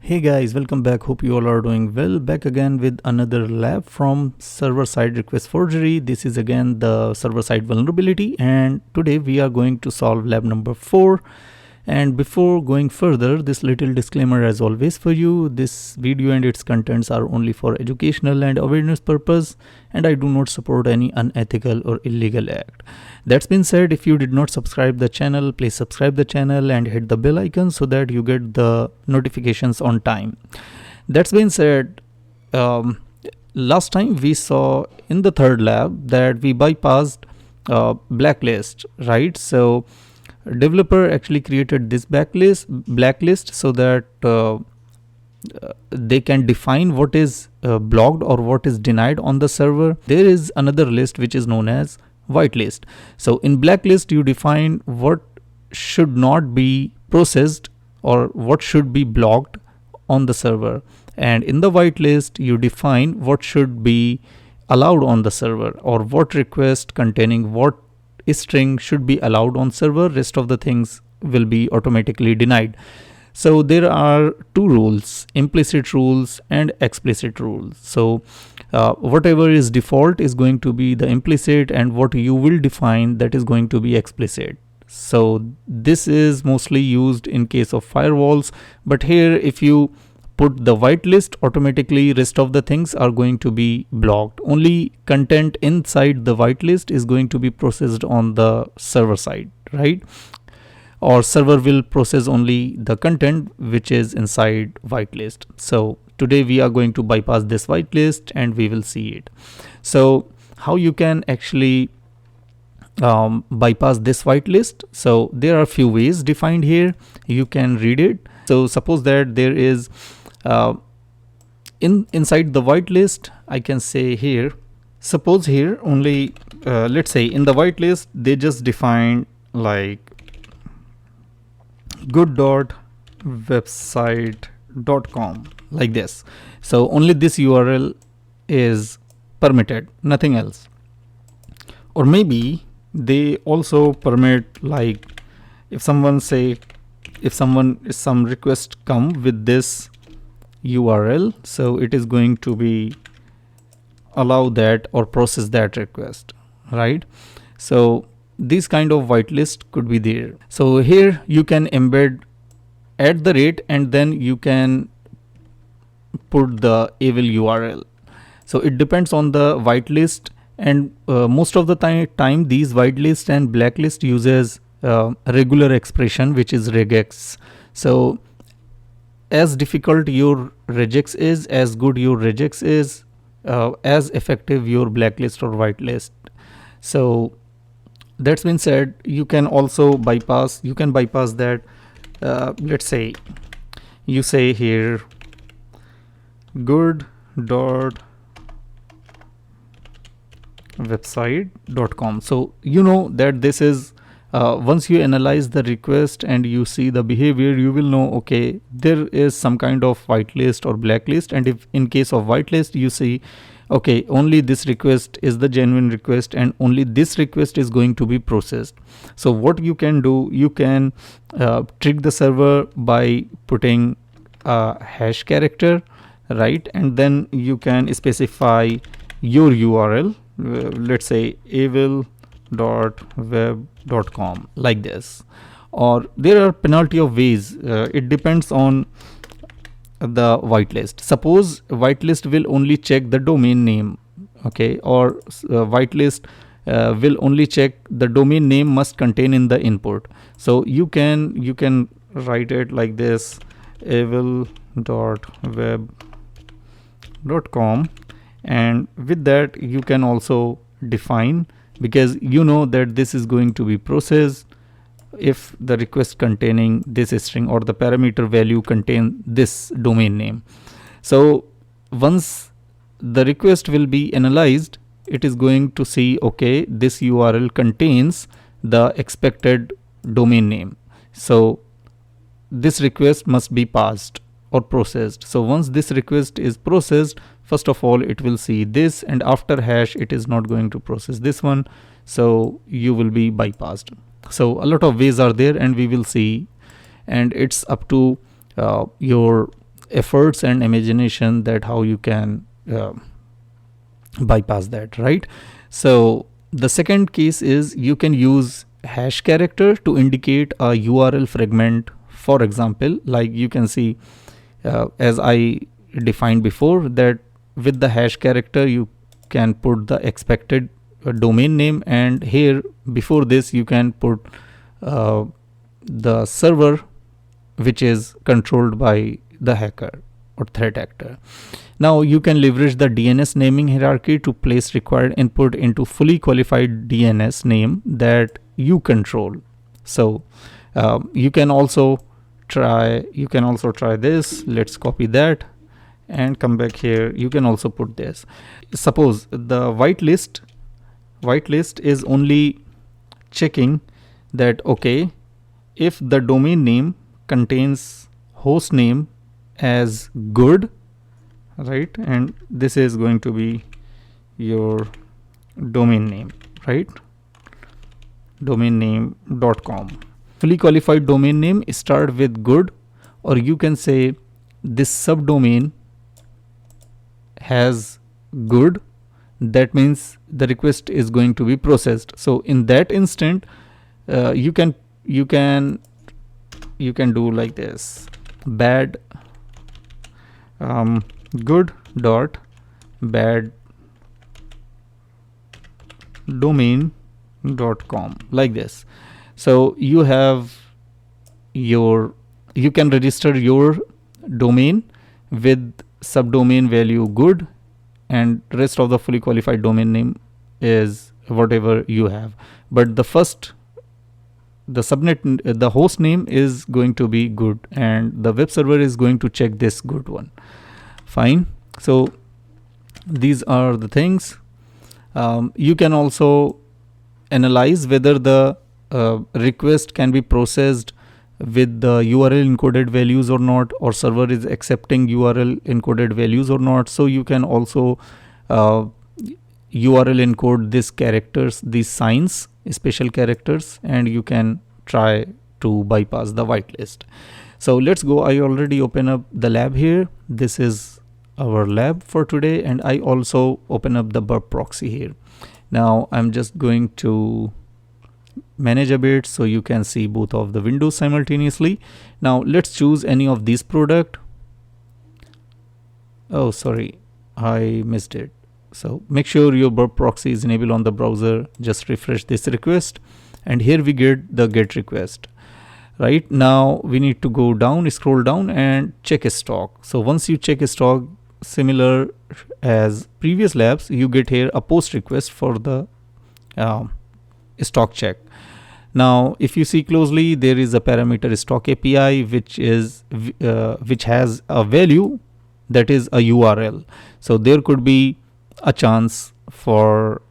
Hey guys, welcome back. Hope you all are doing well. Back again with another lab from server-side request forgery. This is again the server-side vulnerability, and today we are going to solve lab number 4. And before going further, this little disclaimer as always for you. This video and its contents are only for educational and awareness purpose, and I do not support any unethical or illegal act. That's been said, if you did not subscribe the channel, please subscribe the channel and hit the bell icon so that you get the notifications on time. That's been said, last time we saw in the third lab that we bypassed blacklist, right? So developer actually created this blacklist so that they can define what is blocked or what is denied on the server. There is another list which is known as whitelist. So in blacklist you define what should not be processed or what should be blocked on the server, and in the whitelist you define what should be allowed on the server or what request containing what string should be allowed on server. Rest of the things will be automatically denied. So there are two rules, implicit rules and explicit rules. So whatever is default is going to be the implicit, and what you will define, that is going to be explicit. So this is mostly used in case of firewalls, but here if you put the whitelist, automatically rest of the things are going to be blocked. Only content inside the whitelist is going to be processed on the server side, right? Or server will process only the content which is inside whitelist. So today we are going to bypass this whitelist and we will see it. So how you can actually bypass this whitelist? So there are a few ways defined here. You can read it. So suppose that there is inside the whitelist, I can say here, suppose here only let's say in the whitelist they just defined like good.website.com like this. So only this URL is permitted, nothing else. Or maybe they also permit, like if some request come with this URL, so it is going to be allow that or process that request, right? So this kind of whitelist could be there. So here you can embed @ and then you can put the evil URL. So it depends on the whitelist, and most of the time these whitelist and blacklist uses regular expression which is regex. So as difficult your regex is, as good your regex is, as effective your blacklist or whitelist. So that's been said, you can also bypass that. Let's say you say here good.website.com. so you know that this is once you analyze the request and you see the behavior, you will know, okay, there is some kind of whitelist or blacklist. And if in case of whitelist you see, okay, only this request is the genuine request and only this request is going to be processed. So what you can do, you can trick the server by putting a hash character, right? And then you can specify your URL, let's say evil.web.com like this. Or there are penalty of ways, it depends on the whitelist. Suppose whitelist will only check the domain name, okay, or whitelist will only check the domain name must contain in the input. So you can write it like this, evil.web.com, and with that you can also define, because you know that this is going to be processed if the request containing this string or the parameter value contain this domain name. So once the request will be analyzed, it is going to see, okay, this URL contains the expected domain name, so this request must be passed or processed. So once this request is processed, first of all it will see this, and after hash it is not going to process this one, so you will be bypassed. So a lot of ways are there and we will see, and it's up to your efforts and imagination that how you can bypass that, right? So the second case is you can use hash character to indicate a URL fragment. For example, like you can see, as I defined before, that with the hash character you can put the expected domain name, and here before this you can put the server which is controlled by the hacker or threat actor. Now you can leverage the DNS naming hierarchy to place required input into fully qualified DNS name that you control. So you can also try this. Let's copy that and come back here. You can also put this. Suppose the whitelist is only checking that, okay, if the domain name contains host name as good, right, and this is going to be your domain name, right, domain name.com. Fully qualified domain name start with good, or you can say this subdomain has good, that means the request is going to be processed. So in that instant you can do like this: bad good dot bad domain.com, like this. So you can register your domain with subdomain value good, and rest of the fully qualified domain name is whatever you have. But the subnet, the host name is going to be good, and the web server is going to check this good one. Fine. So these are the things. You can also analyze whether the request can be processed with the URL encoded values or not, or server is accepting URL encoded values or not. So you can also URL encode these characters, these signs, special characters, and you can try to bypass the whitelist. So let's go. I already open up the lab here. This is our lab for today, and I also open up the burp proxy here. Now I'm just going to manage a bit so you can see both of the windows simultaneously. Now let's choose any of these product. Oh, sorry, I missed it. So make sure your burp proxy is enabled on the browser. Just refresh this request, and here we get the get request. Right now we need to go down, scroll down, and check a stock. So once you check a stock, similar as previous labs, you get here a post request for the stock check. Now if you see closely, there is a parameter stock API which has a value that is a URL. So there could be a chance for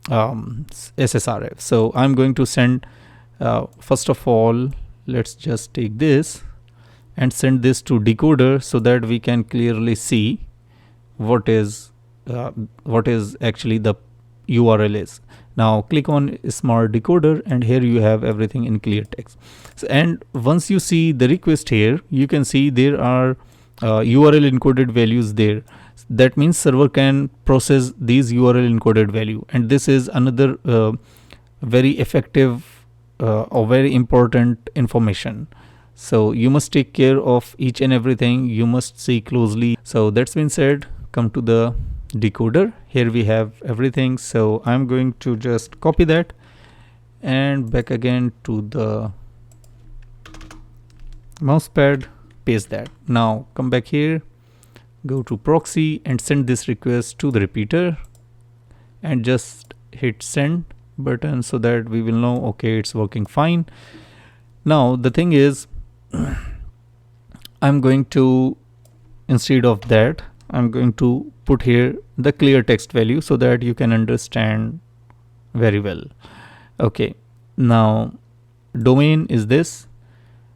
SSRF. So I'm going to send first of all, let's just take this and send this to decoder so that we can clearly see what is actually the URL is. Now click on smart decoder, and here you have everything in clear text. So, and once you see the request here, you can see there are URL encoded values there. That means server can process these URL encoded value, and this is another very effective or very important information. So you must take care of each and everything. You must see closely. So that's been said, come to the decoder. Here we have everything. So I'm going to just copy that and back again to the mousepad, paste that. Now come back here, go to proxy and send this request to the repeater, and just hit send button so that we will know, okay, it's working fine. Now the thing is, I'm going to, instead of that, I'm going to put here the clear text value so that you can understand very well. Okay, now domain is this,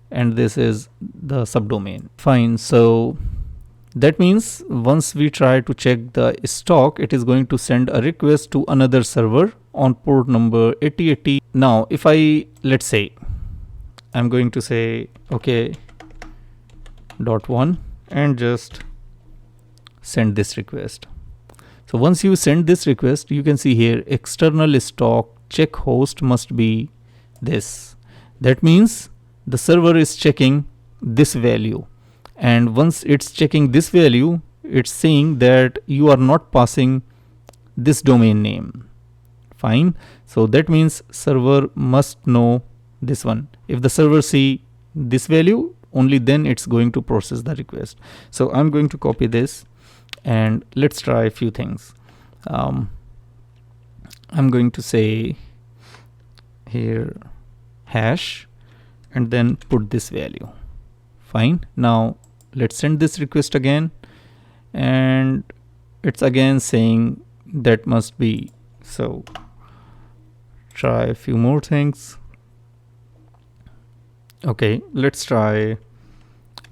and this is the subdomain. Fine. So that means once we try to check the stock, it is going to send a request to another server on port number 8080. Now if I, let's say, I'm going to say okay .1, and just send this request. So once you send this request, you can see here external stock check host must be this. That means the server is checking this value, and once it's checking this value, it's saying that you are not passing this domain name. Fine. So that means server must know this one. If the server see this value, only then it's going to process the request. So I'm going to copy this and let's try a few things. I'm going to say here hash and then put this value. Fine. Now let's send this request again, and it's again saying that must be. So try a few more things. Okay, let's try @.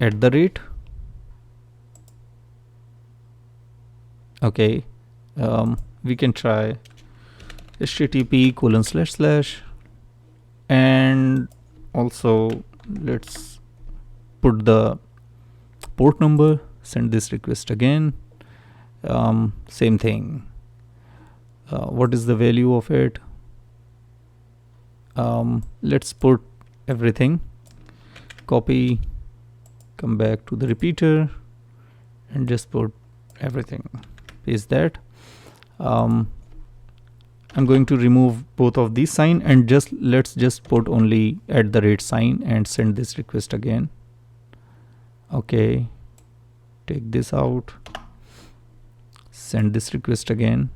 Okay, we can try http:// and also let's put the port number, send this request again. Same thing. What is the value of it? Let's put everything. Copy, come back to the repeater and just put everything. Paste that. I'm going to remove both of these sign and let's just put only sign and send this request again. Okay, take this out, send this request again,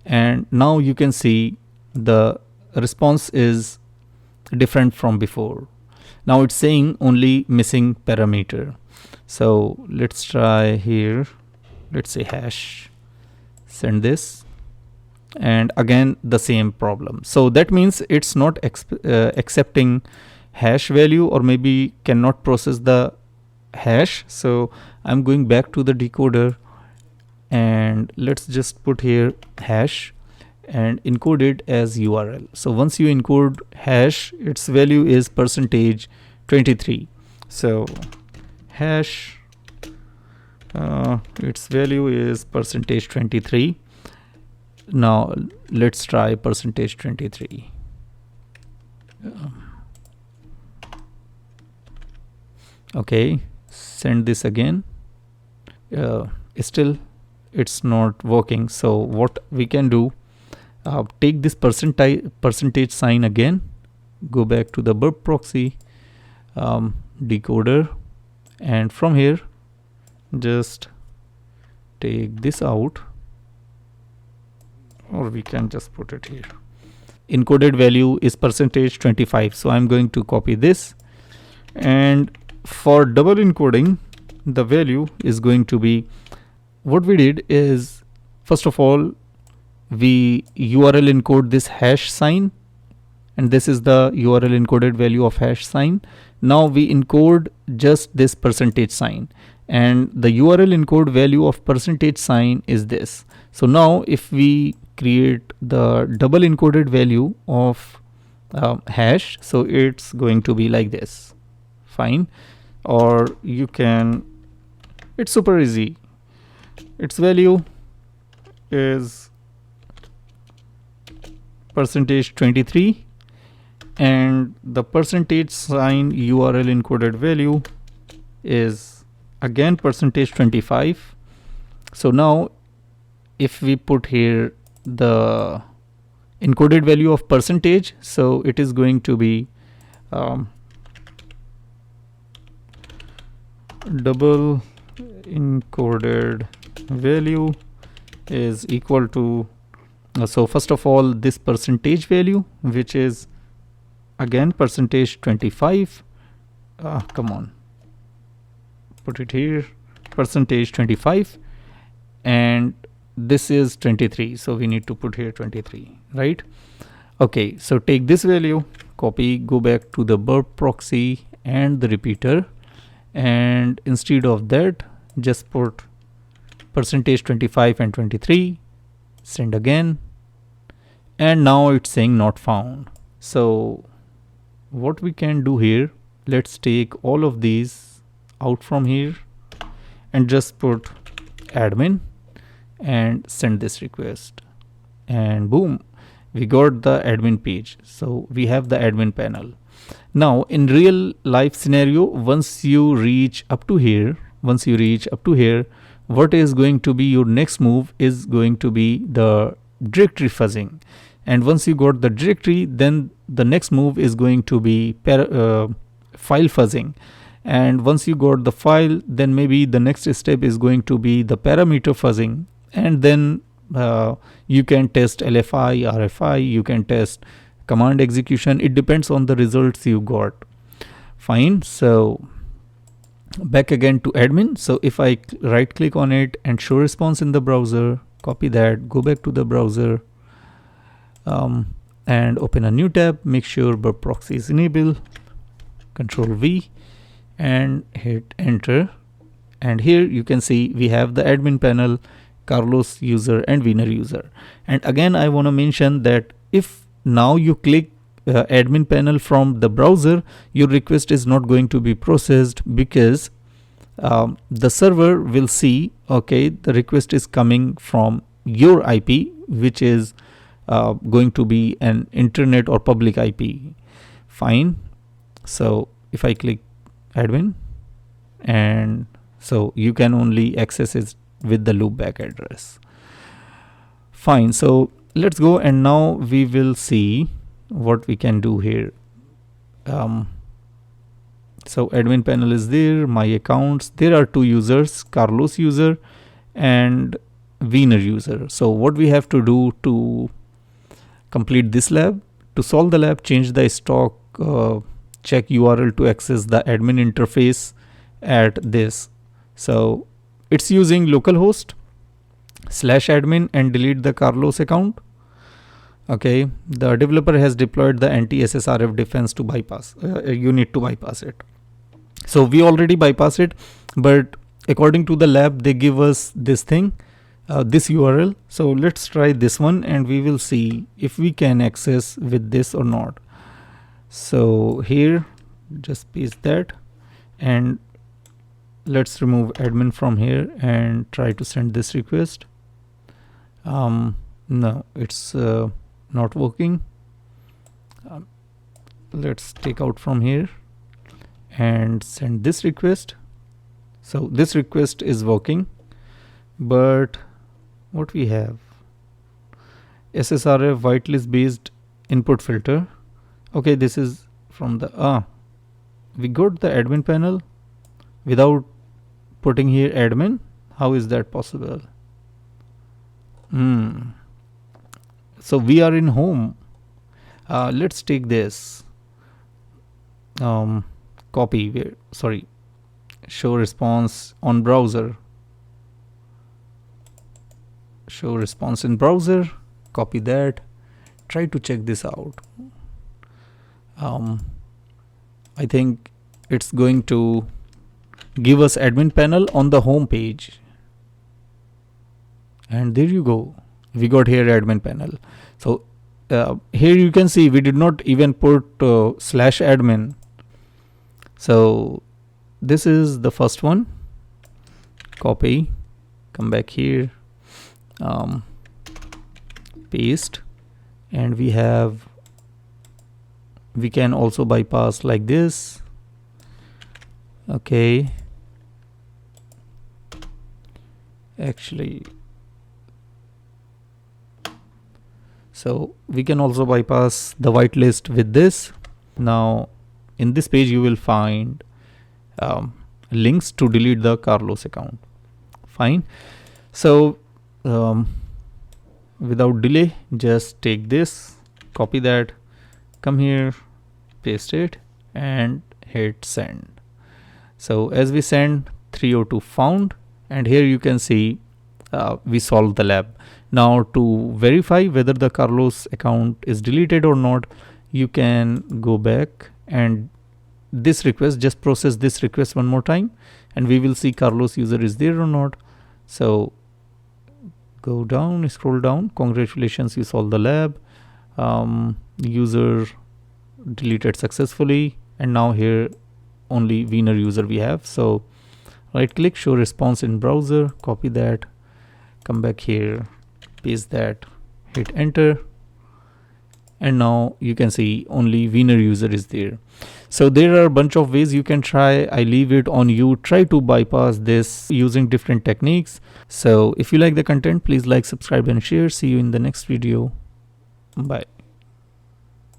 and now you can see the response is different from before. Now it's saying only missing parameter. So let's try here, let's say hash, send this, and again the same problem. So that means it's not accepting hash value, or maybe cannot process the hash. So I'm going back to the decoder and let's just put here hash and encode it as URL. So once you encode hash, its value is %23. So hash, its value is %23. Now let's try %23. Okay, send this again. Still it's not working. So what we can do, take this percentage sign again, go back to the burp proxy decoder, and from here just take this out, or we can just put it here. Encoded value is %25. So I'm going to copy this, and for double encoding the value is going to be, what we did is, first of all, we URL encode this hash sign, and this is the URL encoded value of hash sign. Now we encode just this percentage sign, and the URL encode value of percentage sign is this. So now if we create the double encoded value of hash, so it's going to be like this. Fine. Or you can, it's super easy. Its value is %23, and the percentage sign URL encoded value is again %25. So now if we put here the encoded value of percentage, so it is going to be double encoded value is equal to, so first of all, this percentage value, which is again %25. Come on, put it here, %25, and this is 23. So we need to put here 23, right? Okay, so take this value, copy, go back to the burp proxy and the repeater, and instead of that, just put %25 and 23, send again, and now it's saying not found. So what we can do here, let's take all of these out from here and just put admin and send this request, and boom, we got the admin page. So we have the admin panel. Now in real life scenario, once you reach up to here, what is going to be your next move is going to be the directory fuzzing. And once you got the directory, then the next move is going to be file fuzzing. And once you got the file, then maybe the next step is going to be the parameter fuzzing. And then you can test LFI, RFI, you can test command execution. It depends on the results you got. Fine. So back again to admin. So if I right click on it and show response in the browser, copy that, go back to the browser, and open a new tab, make sure burp proxy is enabled, Control V, and hit enter. And here you can see we have the admin panel, Carlos user and Wiener user. And again, I want to mention that if now you click admin panel from the browser, your request is not going to be processed, because the server will see, okay, the request is coming from your IP, which is going to be an internet or public IP. Fine. So if I click admin, and so you can only access it with the loopback address. Fine. So let's go, and now we will see what we can do here. So admin panel is there, my accounts, there are two users, Carlos user and Wiener user. So what we have to do to complete this lab, to solve the lab, change the stock check URL to access the admin interface at this. So it's using localhost /admin and delete the Carlos account. Okay, the developer has deployed the anti-SSRF defense to bypass. You need to bypass it. So we already bypass it, but according to the lab, they give us this thing, this URL. So let's try this one, and we will see if we can access with this or not. So here, just paste that, and let's remove admin from here and try to send this request. No, it's not working. Let's take out from here and send this request. So this request is working, but what we have, SSRF whitelist-based input filter. Okay, this is from the we got the admin panel without putting here admin. How is that possible? So we are in home. Let's take this, copy, show response on browser, show response in browser, copy that, try to check this out. I think it's going to give us admin panel on the home page, and there you go, we got here admin panel. So here you can see we did not even put /admin. So this is the first one, copy, come back here, paste, and we can also bypass like this. Okay, actually, so we can also bypass the whitelist with this. Now in this page you will find links to delete the Carlos account. Fine. So without delay, just take this, copy that, come here, paste it, and hit send. So as we send, 302 found, and here you can see we solved the lab. Now to verify whether the Carlos account is deleted or not, you can go back and this request, just process this request one more time, and we will see Carlos user is there or not. So go down, scroll down, congratulations, you solved the lab, user deleted successfully, and now here only Wiener user we have. So Right click, show response in browser, copy that, come back here, paste that, hit enter, and now you can see only winner user is there. So there are a bunch of ways you can try. I leave it on you. Try to bypass this using different techniques. So if you like the content, please like, subscribe and share. See you in the next video. Bye.